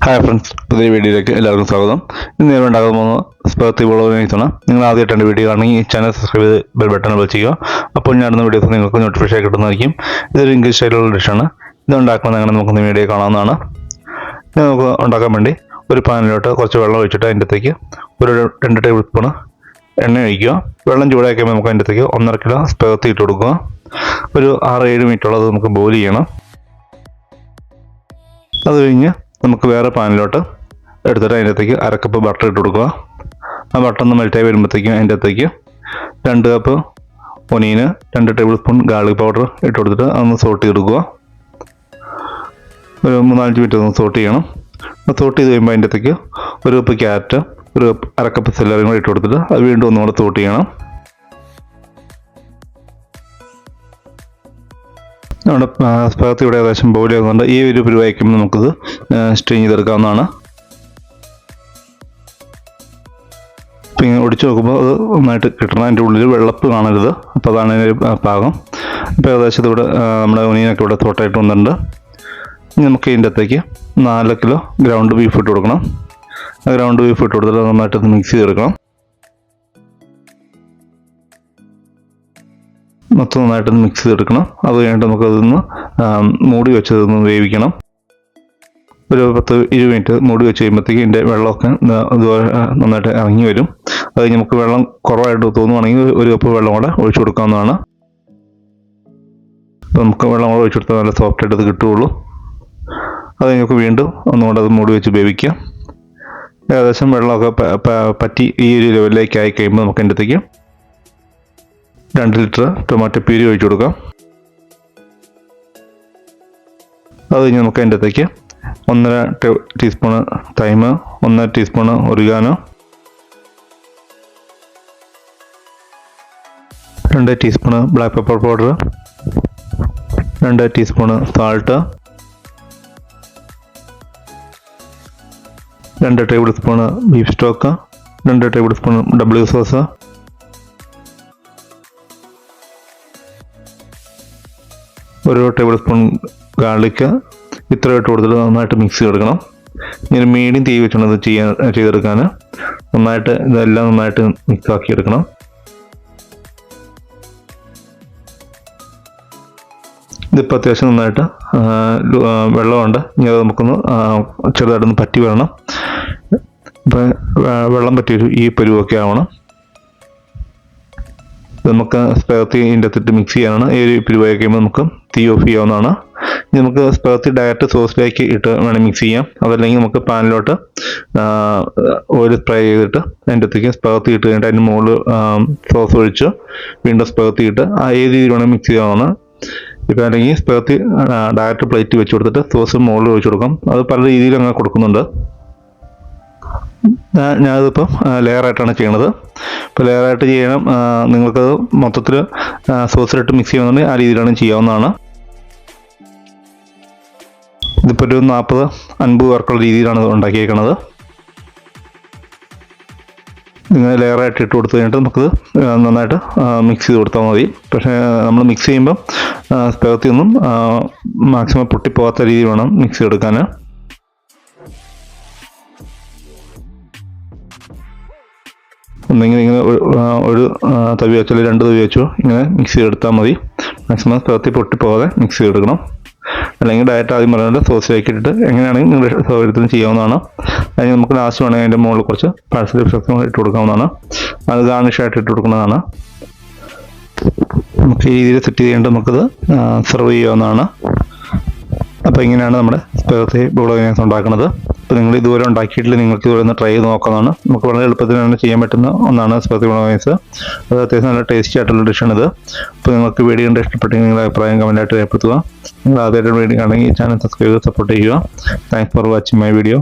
Hi friends, പുതിയ വീഡിയോയിലേക്ക് എല്ലാവർക്കും സ്വാഗതം. ഇന്ന് ഞാൻ ഉണ്ടാകുന്ന സ്പെർത്തി ബോളോഗ്നീസാണ്. നിങ്ങൾ ആദ്യമായിട്ട് എൻ്റെ വീഡിയോ കാണണമെങ്കിൽ ഈ ചാനൽ സബ്സ്ക്രൈബ് ചെയ്ത് ബെൽ ബട്ടൺ വിളിച്ച് ചെയ്യുക. അപ്പോൾ ഞാനിടുന്ന വീഡിയോസ് നിങ്ങൾക്ക് നോട്ടിഫിക്കേഷൻ കിട്ടുന്നതായിരിക്കും. ഇതൊരു ഇംഗ്ലീഷ് സ്റ്റൈലുള്ള ഡിഷാണ്. ഇത് ഉണ്ടാക്കുന്നത് അങ്ങനെ നമുക്കൊന്ന് വീഡിയോ കാണാവുന്നതാണ്. ഇത് നമുക്ക് ഉണ്ടാക്കാൻ വേണ്ടി ഒരു പാനിലോട്ട് കുറച്ച് വെള്ളം ഒഴിച്ചിട്ട് അതിൻ്റെ അകത്തേക്ക് ഒരു 2 ടേബിൾ സ്പൂൺ എണ്ണ ഒഴിക്കുക. വെള്ളം ചൂടാക്കിയപ്പോൾ നമുക്ക് അതിൻ്റെ അകത്തേക്ക് 1.5 കിലോ സ്പെർത്തി ഇട്ട് കൊടുക്കുക. ഒരു 6-7 മിനിറ്റോളം അത് നമുക്ക് ബോയിൽ ചെയ്യണം. അത് കഴിഞ്ഞ് നമുക്ക് വേറെ പാനിലോട്ട് എടുത്തിട്ട് അതിൻ്റെ അകത്തേക്ക് 1/2 കപ്പ് ബട്ടർ ഇട്ട് കൊടുക്കുക. ആ ബട്ടർ ഒന്ന് മെൽറ്റായി വരുമ്പോഴത്തേക്കും അതിൻ്റെ അകത്തേക്ക് 2 cup onion, 2 table spoon garlic powder ഇട്ട് കൊടുത്തിട്ട് അതൊന്ന് സോട്ട് ചെയ്തെടുക്കുക. ഒരു 3-4 മിനിറ്റ് ഒന്ന് സോട്ട് ചെയ്യണം. സോട്ട് ചെയ്ത് കഴിയുമ്പോൾ അതിൻ്റെ അകത്തേക്ക് 1 കപ്പ് ക്യാരറ്റ്, 1/2 കപ്പ് സെല്ലറിയും കൂടി ഇട്ട് കൊടുത്തിട്ട് അത് വീണ്ടും ഒന്നുകൂടെ സോട്ട് ചെയ്യണം. നമ്മുടെ സ്പെർത്തി ഇവിടെ ഏകദേശം ബോയിൽ ആകുന്നുണ്ട്. ഈ ഒരു പരുവായിക്കുമ്പോൾ നമുക്കിത് സ്ട്രെയിൻ ചെയ്തെടുക്കാവുന്നതാണ്. പിന്നെ ഒടിച്ച് നോക്കുമ്പോൾ അത് നന്നായിട്ട് കിട്ടണം. അതിൻ്റെ ഉള്ളിൽ വെള്ളപ്പ് കാണരുത്. അപ്പോൾ അതാണ് അതിൻ്റെ പാകം. ഇപ്പോൾ ഏകദേശം ഇതിവിടെ നമ്മുടെ ഒനിയനൊക്കെ ഇവിടെ തോട്ടായിട്ട് വന്നിട്ടുണ്ട്. ഇനി നമുക്ക് ഇതിൻ്റെ അകത്തേക്ക് 4 കിലോ ഗ്രൗണ്ട് ബീഫ് ഇട്ട് കൊടുക്കണം. ആ ഗ്രൗണ്ട് ബീഫ് ഇട്ട് കൊടുത്തിട്ട് നന്നായിട്ട് മിക്സ് ചെയ്തെടുക്കണം. മൊത്തം നന്നായിട്ടൊന്ന് മിക്സ് ചെയ്തെടുക്കണം. അത് കഴിഞ്ഞിട്ട് നമുക്കതൊന്ന് മൂടി വെച്ചതൊന്ന് വേവിക്കണം. ഒരു 10-20 മിനിറ്റ് മൂടി വെച്ച് കഴിയുമ്പോഴത്തേക്ക് ഇതിൻ്റെ വെള്ളമൊക്കെ നന്നായിട്ട് ഇറങ്ങി വരും. അത് കഴിഞ്ഞ് നമുക്ക് വെള്ളം കുറവായിട്ട് തോന്നുവാണെങ്കിൽ 1 കപ്പ് വെള്ളം കൂടെ ഒഴിച്ചു കൊടുക്കാവുന്നതാണ്. അപ്പോൾ നമുക്ക് വെള്ളം കൂടെ ഒഴിച്ചു കൊടുത്താൽ നല്ല സോഫ്റ്റായിട്ട് അത് കിട്ടുകയുള്ളൂ. അത് കഴിഞ്ഞ് വീണ്ടും ഒന്നുകൂടെ അത് മൂടി വെച്ച് വേവിക്കുക. ഏകദേശം വെള്ളമൊക്കെ പറ്റി ഈ ഒരു ലെവലിലേക്ക് ആയി കഴിയുമ്പോൾ നമുക്ക് അതിൻ്റെ അകത്തേക്ക് 2 ലിറ്റർ ടൊമാറ്റോ പ്യൂരി ഒഴിച്ചു കൊടുക്കാം. അത് കഴിഞ്ഞ് നമുക്ക് അതിൻ്റെ അകത്തേക്ക് 1.5 teaspoon thyme, 1 teaspoon oregano, 2 teaspoon black pepper powder, 2 teaspoon salt, 2 table spoon beef stock, 2 table spoon W sauce, 1 table spoon garlic. ഇത്ര ഇട്ട് കൊടുത്തിട്ട് നന്നായിട്ട് മിക്സ് ചെയ്തെടുക്കണം. ഇങ്ങനെ മീഡിയം തീ വെച്ചാണ് ഇത് ചെയ്തെടുക്കാൻ. നന്നായിട്ട് ഇതെല്ലാം നന്നായിട്ട് മിക്സ് ആക്കി എടുക്കണം. ഇതിപ്പോൾ അത്യാവശ്യം നന്നായിട്ട് വെള്ളമുണ്ട്. ഇനി അത് നമുക്കൊന്ന് ചെറുതായിട്ടൊന്ന് പറ്റി വരണം. ഇപ്പം വെള്ളം പറ്റിയൊരു ഈ പരുവൊക്കെ ആവണം. നമുക്ക് സ്പെർത്തി ഇതിൻ്റെ അകത്തിട്ട് മിക്സ് ചെയ്യാനാണ്. ഈ ഒരു പരുവായി കഴിയുമ്പോൾ നമുക്ക് തീ ഓഫ് ചെയ്യാവുന്നതാണ്. ഇനി നമുക്ക് സ്പെർത്തി ഡയറക്റ്റ് സോസിലേക്ക് ഇട്ട് വേണം മിക്സ് ചെയ്യാം. അതല്ലെങ്കിൽ നമുക്ക് പാനിലോട്ട് ഓയിൽ സ്പ്രേ ചെയ്തിട്ട് അതിൻ്റെ അകത്തേക്ക് സ്പെർത്തി ഇട്ട് കഴിഞ്ഞിട്ട് അതിൻ്റെ മുകളിൽ സോസ് ഒഴിച്ച് വീണ്ടും സ്പെർത്തി ഇട്ട് ഏത് രീതിയിൽ വേണം മിക്സ് ചെയ്യാവുന്നതാണ്. ഇപ്പോൾ അല്ലെങ്കിൽ സ്പെർത്തി ഡയറക്റ്റ് പ്ലേറ്റ് വെച്ച് കൊടുത്തിട്ട് സോസ് മുകളിൽ ഒഴിച്ച് കൊടുക്കാം. അത് പല രീതിയിൽ അങ്ങനെ കൊടുക്കുന്നുണ്ട്. ഞാനിതിപ്പം ലെയറായിട്ടാണ് ചെയ്യണത്. ഇപ്പോൾ ലെയറായിട്ട് ചെയ്യണം. നിങ്ങൾക്കത് മൊത്തത്തിൽ സോസിലിട്ട് മിക്സ് ചെയ്യുന്നുണ്ടെങ്കിൽ ആ രീതിയിലാണ് ചെയ്യാവുന്നതാണ്. ഇതിപ്പോൾ ഒരു 40-50 പേർക്കുള്ള രീതിയിലാണ് ഉണ്ടാക്കിയേക്കണത്. ഇങ്ങനെ ലെയറായിട്ട് ഇട്ട് കൊടുത്തു കഴിഞ്ഞിട്ട് നമുക്കത് നന്നായിട്ട് മിക്സ് ചെയ്ത് കൊടുത്താൽ മതി. പക്ഷേ നമ്മൾ മിക്സ് ചെയ്യുമ്പം സ്പെർത്തി ഒന്നും മാക്സിമം പൊട്ടിപ്പോകാത്ത രീതിയിൽ വേണം മിക്സ് ചെയ്തെടുക്കാൻ. ഒന്നെങ്കിൽ ഇങ്ങനെ ഒരു തവി വെച്ചോ അല്ലെങ്കിൽ 2 തവി വെച്ചോ ഇങ്ങനെ മിക്സ് ചെയ്തെടുത്താൽ മതി. മാക്സിമം സ്പെർത്തി പൊട്ടിപ്പോകാതെ മിക്സ് ചെയ്തെടുക്കണം. അല്ലെങ്കിൽ ഡയറക്റ്റ് ആദ്യം പറയുന്നത് സോസിലേക്ക് ഇട്ടിട്ട് എങ്ങനെയാണെങ്കിൽ നിങ്ങളുടെ സൗകര്യത്തിന് ചെയ്യാവുന്നതാണ്. അതിന് നമുക്ക് ലാസ്റ്റ് വേണമെങ്കിൽ അതിൻ്റെ മുകളിൽ കുറച്ച് പാഴ്സൽ ഫ്ലക്സും ഇട്ട് കൊടുക്കാവുന്നതാണ്. അത് ഗാർണിഷായിട്ട് ഇട്ട് കൊടുക്കുന്നതാണ്. നമുക്ക് ഈ രീതിയിൽ സെറ്റ് ചെയ്യേണ്ടത് നമുക്കത് സെർവ് ചെയ്യാവുന്നതാണ്. അപ്പോൾ ഇങ്ങനെയാണ് നമ്മുടെ സ്പെർത്തി ബോളോഗ്നീസ് ഉണ്ടാക്കുന്നത്. അപ്പോൾ നിങ്ങൾ ഇതുവരെ ഉണ്ടാക്കിയിട്ടില്ല, നിങ്ങൾക്ക് ഇതുവരെ ഒന്ന് ട്രൈ ചെയ്ത് നോക്കാവുന്നതാണ്. നമുക്ക് വളരെ എളുപ്പത്തിൽ തന്നെ ചെയ്യാൻ പറ്റുന്ന ഒന്നാണ് സ്പെർത്തി ബോളോഗ്നീസ്. അത് അത്യാവശ്യം നല്ല ടേസ്റ്റി ആയിട്ടുള്ള ഡിഷാണിത്. അപ്പോൾ നിങ്ങൾക്ക് വീഡിയോ കണ്ട് ഇഷ്ടപ്പെട്ടെങ്കിൽ നിങ്ങളുടെ അഭിപ്രായം കമൻറ്റായിട്ട് രേഖപ്പെടുത്തുക. നിങ്ങൾ ആദ്യമായിട്ട് വീഡിയോ ആണെങ്കിൽ ചാനൽ സബ്സ്ക്രൈബ് ചെയ്ത് സപ്പോർട്ട് ചെയ്യുക. Thanks for watching my video.